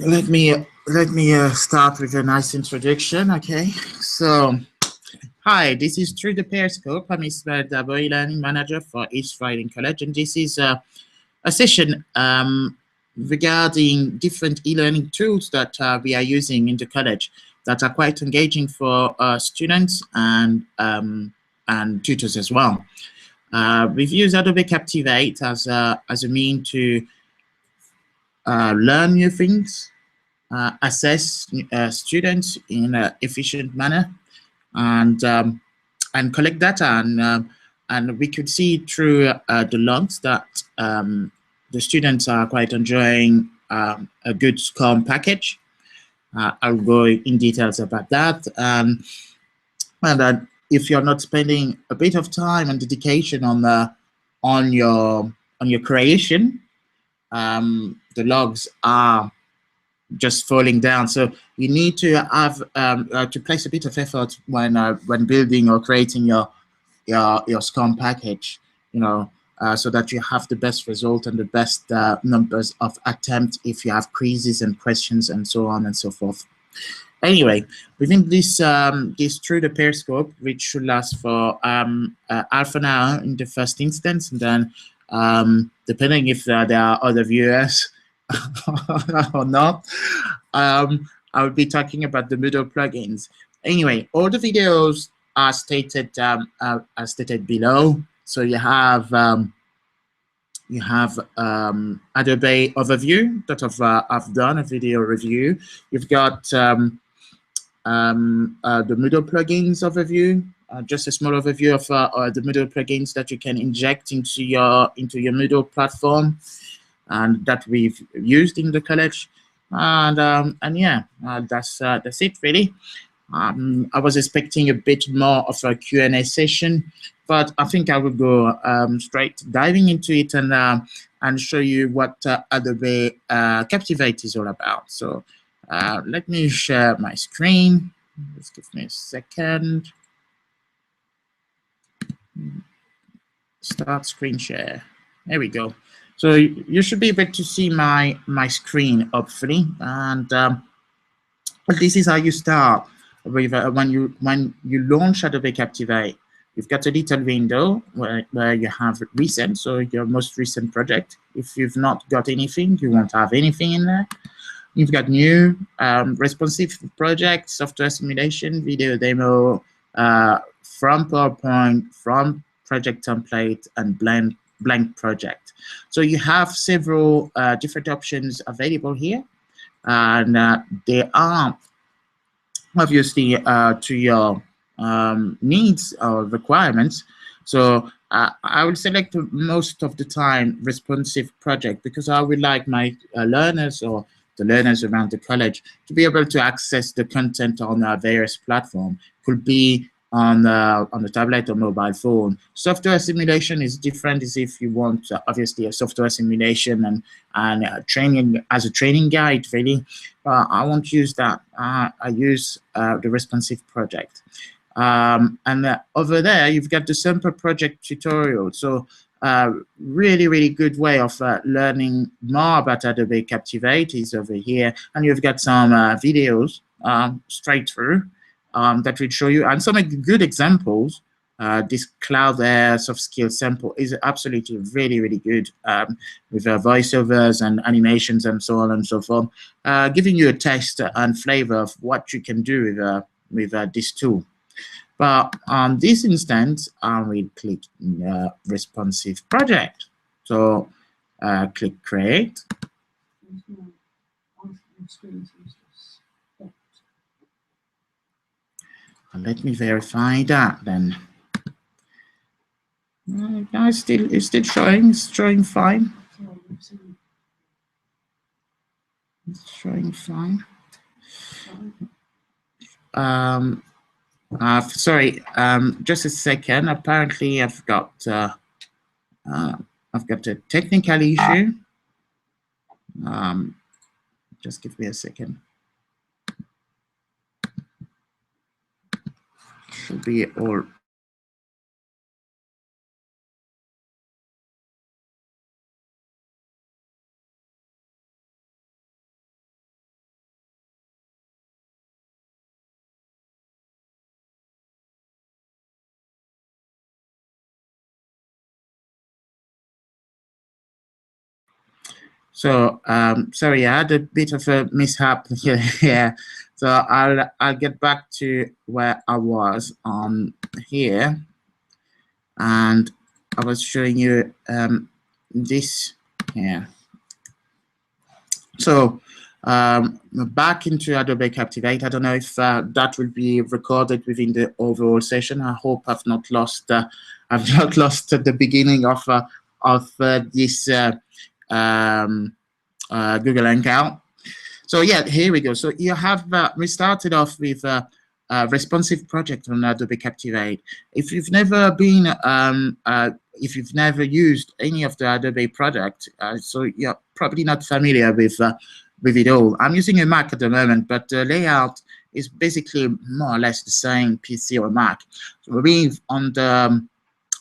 Let me start with a nice introduction. Okay, so hi, this is Through the Periscope. I'm Ismael, Dabo, learning manager for East Riding College, and this is a session regarding different e-learning tools that we are using in the college that are quite engaging for students and tutors as well. We've used Adobe Captivate as a mean to learn new things, assess students in an efficient manner, and collect data. And we could see through the logs that the students are quite enjoying a good SCORM package. I'll go in details about that. And if you're not spending a bit of time and dedication on your creation, the logs are just falling down. So you need to have to place a bit of effort when building or creating your SCORM package, so that you have the best result and the best numbers of attempts if you have quizzes and questions and so on and so forth. Anyway, within this Through the Periscope, which should last for half an hour in the first instance, and then depending if there are other viewers or not, I will be talking about the Moodle plugins. Anyway, all the videos are stated below. So you have Adobe overview that I've done a video review. You've got the Moodle plugins overview, just a small overview of the Moodle plugins that you can inject into your Moodle platform, and that we've used in the college. And yeah, that's it really. I was expecting a bit more of a Q&A session, but I think I will go straight diving into it and show you what Adobe Captivate is all about. So let me share my screen. Just give me a second. Start screen share. There we go. So you should be able to see my screen, hopefully. And this is how you start with when you launch Adobe Captivate. You've got a little window where you have recent, so your most recent project. If you've not got anything, you won't have anything in there. You've got new, responsive project, software simulation, video demo, from PowerPoint, from project template, and blank project. So you have several different options available here, and they are obviously to your needs or requirements. So I will select most of the time responsive project, because I would like my learners or the learners around the college to be able to access the content on various platforms. Could be on the tablet or mobile phone. Software simulation is different, as if you want obviously a software simulation and training as a training guide really. I won't use that. I use the responsive project. And over there, you've got the sample project tutorial. So really good way of learning more about Adobe Captivate is over here. And you've got some videos straight through that will show you, and some good examples. This Cloud Air soft skill sample is absolutely really good, with voiceovers and animations and so on and so forth, giving you a taste and flavor of what you can do with this tool. But on this instance, I will click responsive project. So click create. And let me verify that then. It's still showing. It's showing fine. It's showing fine. Sorry, just a second. Apparently, I've got a technical issue. Just give me a second. Should be all. So sorry, I had a bit of a mishap here. Yeah. So I'll get back to where I was on here, and I was showing you this here. So back into Adobe Captivate. I don't know if that will be recorded within the overall session. I hope I've not lost the beginning of this Google Hangout. So yeah, here we go. So you have we started off with a responsive project on Adobe Captivate. If you've never been if you've never used any of the Adobe product, so you're probably not familiar with it all. I'm using a Mac at the moment, but the layout is basically more or less the same PC or Mac. So we on the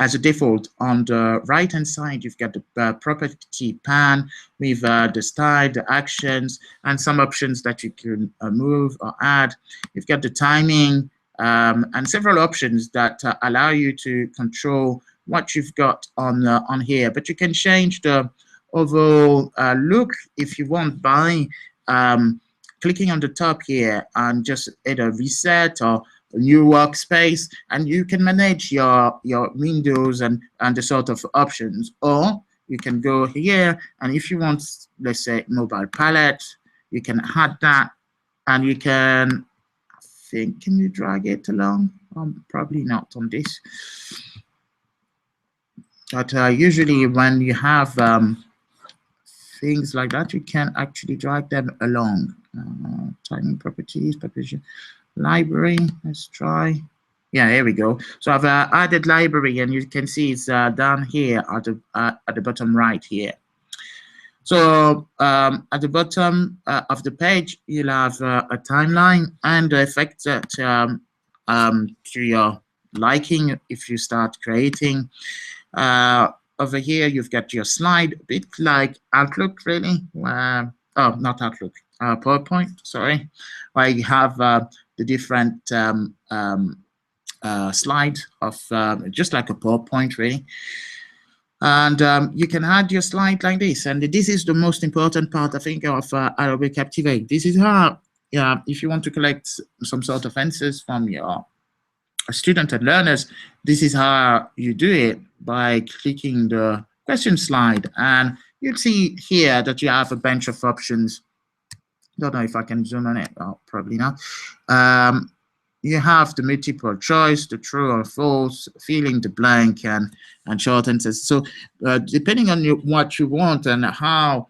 as a default, on the right-hand side, you've got the property pane with the style, the actions, and some options that you can move or add. You've got the timing and several options that allow you to control what you've got on here. But you can change the overall look if you want by clicking on the top here and just either reset or new workspace, and you can manage your windows and the sort of options. Or you can go here, and if you want, let's say, mobile palette, you can add that, and you can, I think, can you drag it along? Probably not on this, but usually when you have things like that, you can actually drag them along. Timing properties, publishing library, let's try. Yeah, here we go. So I've added library, and you can see it's down here at the bottom right here. So at the bottom of the page, you'll have a timeline and the effect that to your liking if you start creating. Over here, you've got your slide, a bit like Outlook, really. Oh, not Outlook, PowerPoint, sorry, where you have the different slide of just like a PowerPoint, really. And you can add your slide like this. And this is the most important part, I think, of Adobe Captivate. This is how, if you want to collect some sort of answers from your students and learners, this is how you do it, by clicking the question slide. And you'll see here that you have a bunch of options. Don't know if I can zoom on it. Oh, probably not. You have the multiple choice, the true or false, filling the blank, and short answers. So depending on what you want and how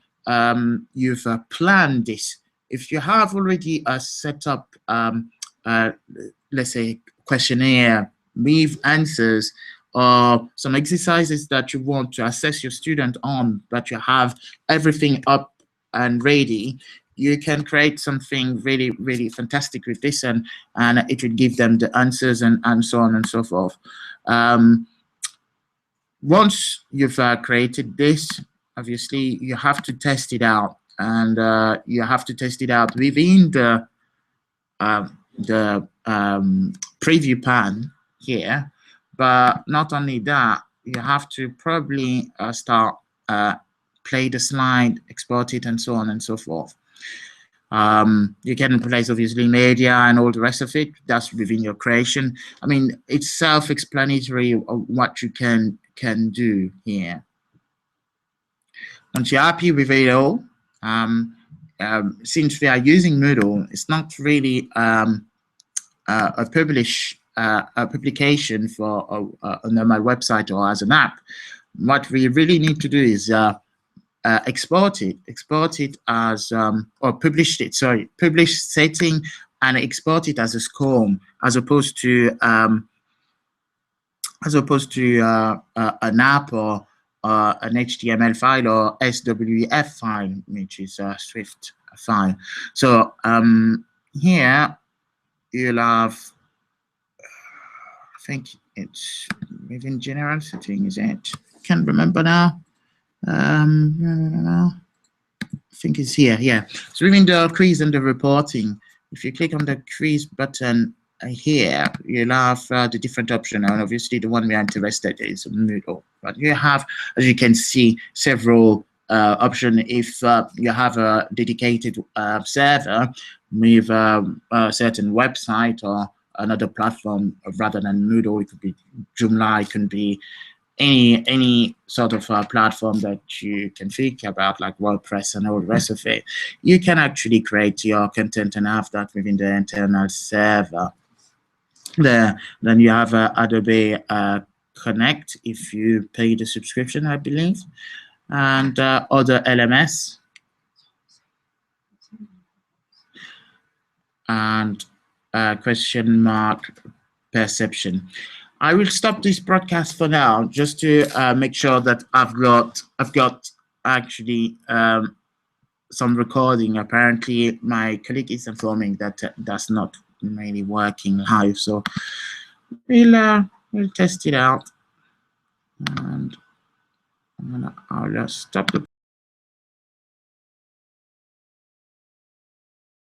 you've planned this, if you have already set up, let's say, questionnaire with answers, or some exercises that you want to assess your student on, but you have everything up and ready, you can create something really, really fantastic with this, and it will give them the answers and so on and so forth. Once you've created this, obviously you have to test it out, and you have to test it out within the preview pane here. But not only that, you have to probably start play the slide, export it, and so on and so forth. You can place obviously media and all the rest of it. That's within your creation. I mean, it's self-explanatory what you can do here. Once you're happy with it all, since we are using Moodle, it's not really a publication for on my website or as an app. What we really need to do is export it as or publish it. Sorry, publish setting and export it as a SCORM, as opposed to an app or an HTML file or SWF file, which is a Swift file. So here you'll have, I think it's within general setting, is it? Can't remember now. I think it's here. Yeah. So within the quiz and the reporting, if you click on the quiz button here, you'll have the different option, and obviously the one we are interested in is Moodle. But you have, as you can see, several option if you have a dedicated server with a certain website or another platform rather than Moodle. It could be Joomla, it can be any sort of platform that you can think about, like WordPress and all the rest of it. You can actually create your content and have that within the internal server. There, then you have Adobe Connect if you pay the subscription, I believe, and other LMS, and question mark perception. I will stop this broadcast for now, just to make sure that I've got actually some recording. Apparently, my colleague is informing that that's not really working live, so we'll test it out. And I'll just stop the